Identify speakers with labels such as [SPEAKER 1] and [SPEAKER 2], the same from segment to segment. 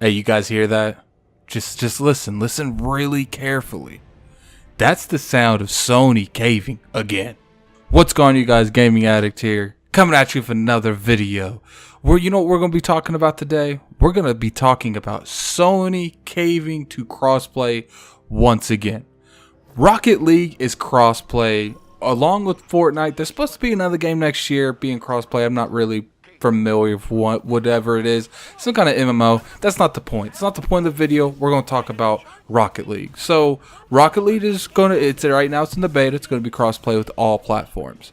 [SPEAKER 1] Hey, you guys hear that? Just listen. Listen really carefully. That's the sound of Sony caving again. What's going on, you guys? Gaming Addict here, coming at you with another video. You know what we're going to be talking about today? We're going to be talking about Sony caving to crossplay once again. Rocket League is crossplay along with Fortnite. There's supposed to be another game next year being crossplay. I'm not really familiar with whatever it is, some kind of MMO. That's not the point. It's not the point of the video. We're going to talk about Rocket League. So Rocket League is it's right now, it's in the beta. It's going to be crossplay with all platforms.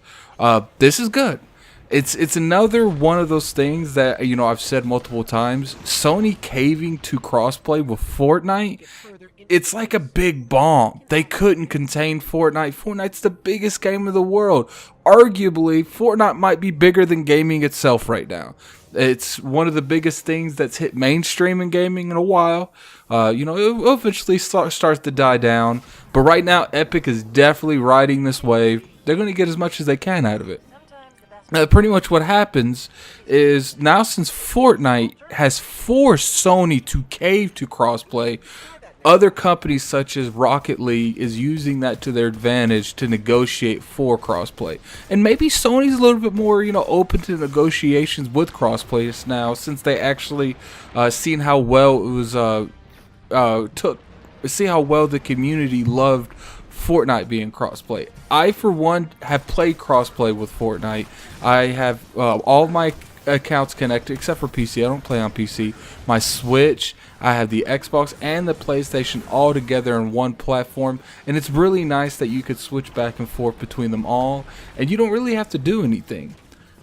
[SPEAKER 1] This is good. It's another one of those things that, you know, I've said multiple times. Sony caving to crossplay with Fortnite, it's like a big bomb. They couldn't contain Fortnite. Fortnite's the biggest game in the world. Arguably, Fortnite might be bigger than gaming itself right now. It's one of the biggest things that's hit mainstream in gaming in a while. You know, it will eventually starts to die down. But right now, Epic is definitely riding this wave. They're going to get as much as they can out of it. Pretty much what happens is now, since Fortnite has forced Sony to cave to crossplay, other companies such as Rocket League is using that to their advantage to negotiate for crossplay. And maybe Sony's a little bit more, you know, open to negotiations with crossplays now, since they actually seen how well it was see how well the community loved Fortnite being crossplay. I, for one, have played crossplay with Fortnite. I have all of my accounts connected except for PC. I don't play on PC. My Switch, I have the Xbox and the PlayStation all together in one platform, and it's really nice that you could switch back and forth between them all, and you don't really have to do anything.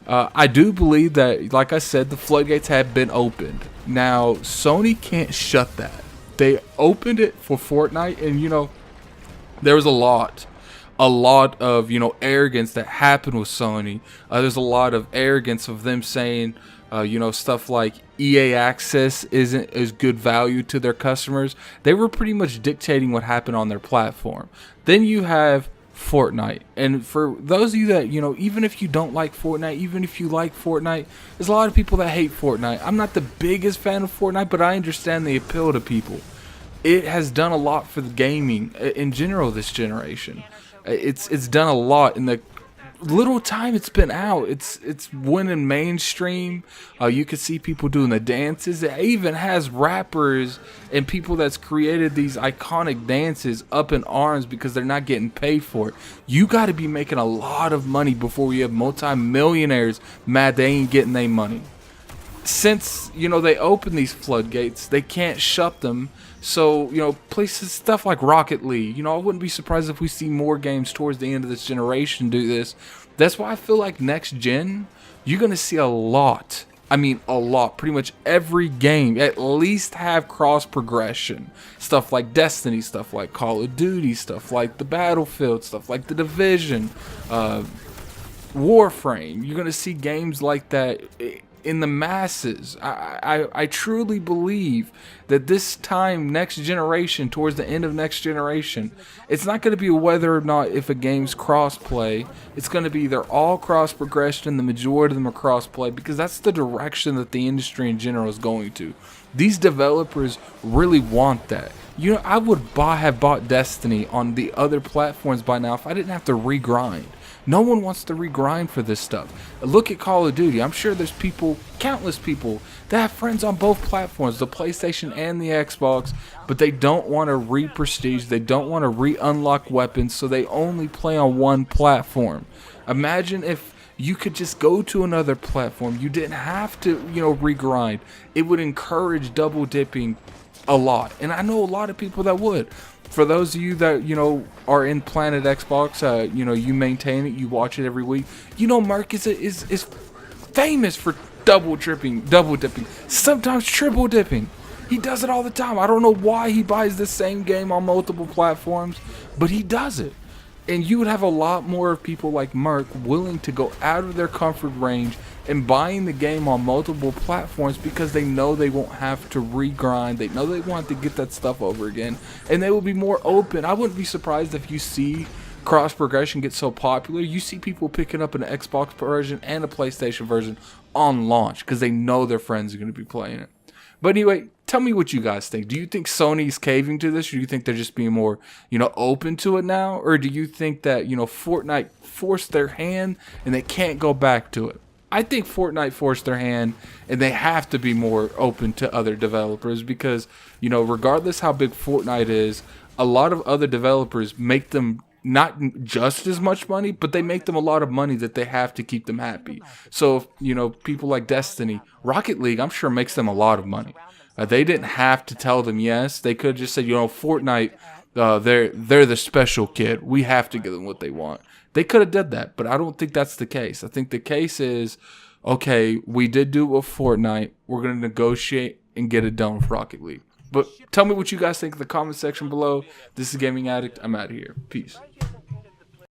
[SPEAKER 1] I do believe that, like I said, the floodgates have been opened. Now, Sony can't shut that. They opened it for Fortnite, and, you know, there was a lot of, you know, arrogance that happened with Sony. There's a lot of arrogance of them saying, you know, stuff like EA Access isn't as good value to their customers. They were pretty much dictating what happened on their platform. Then you have Fortnite, and for those of you that, you know, even if you don't like Fortnite, even if you like Fortnite, there's a lot of people that hate Fortnite. I'm not the biggest fan of Fortnite, but I understand the appeal to people. It has done a lot for the gaming in general this generation. It's done a lot in the little time it's been out. It's winning mainstream. You can see people doing the dances. It even has rappers and people that's created these iconic dances up in arms because they're not getting paid for it. You got to be making a lot of money before we have multi-millionaires mad they ain't getting their money. Since, you know, they open these floodgates, they can't shut them. So, you know, places, stuff like Rocket League, you know, I wouldn't be surprised if we see more games towards the end of this generation do this. That's why I feel like next gen, you're going to see a lot. I mean, a lot. Pretty much every game at least have cross progression. Stuff like Destiny, stuff like Call of Duty, stuff like the Battlefield, stuff like the Division, Warframe. You're going to see games like that in the masses. I truly believe that this time, next generation, towards the end of next generation, it's not going to be whether or not if a game's cross-play. It's going to be they're all cross-progression, the majority of them are cross-play, because that's the direction that the industry in general is going to. These developers really want that. You know, I would have bought Destiny on the other platforms by now if I didn't have to regrind. No one wants to regrind for this stuff. Look at Call of Duty. I'm sure there's people, countless people, that have friends on both platforms, the PlayStation and the Xbox, but they don't want to re-prestige. They don't want to re-unlock weapons, so they only play on one platform. Imagine if you could just go to another platform. You didn't have to, you know, regrind. It would encourage double dipping a lot, and I know a lot of people that would. For those of you that, you know, are in Planet Xbox, you know, you maintain it, you watch it every week. You know, Mark is famous for double dipping, sometimes triple dipping. He does it all the time. I don't know why he buys the same game on multiple platforms, but he does it. And you would have a lot more of people like Mark willing to go out of their comfort range and buying the game on multiple platforms because they know they won't have to regrind. They know they want to get that stuff over again, and they will be more open. I wouldn't be surprised if you see cross progression get so popular. You see people picking up an Xbox version and a PlayStation version on launch because they know their friends are going to be playing it. But anyway, tell me what you guys think. Do you think Sony's caving to this, or do you think they're just being more, open to it now? Or do you think that, Fortnite forced their hand and they can't go back to it? I think Fortnite forced their hand and they have to be more open to other developers because, regardless how big Fortnite is, a lot of other developers make them not just as much money, but they make them a lot of money that they have to keep them happy. So, people like Destiny, Rocket League, I'm sure makes them a lot of money. They didn't have to tell them yes. They could have just said, Fortnite, they're the special kid. We have to give them what they want. They could have done that, but I don't think that's the case. I think the case is, okay, we did do it with Fortnite. We're going to negotiate and get it done with Rocket League. But tell me what you guys think in the comment section below. This is Gaming Addict. I'm out of here. Peace.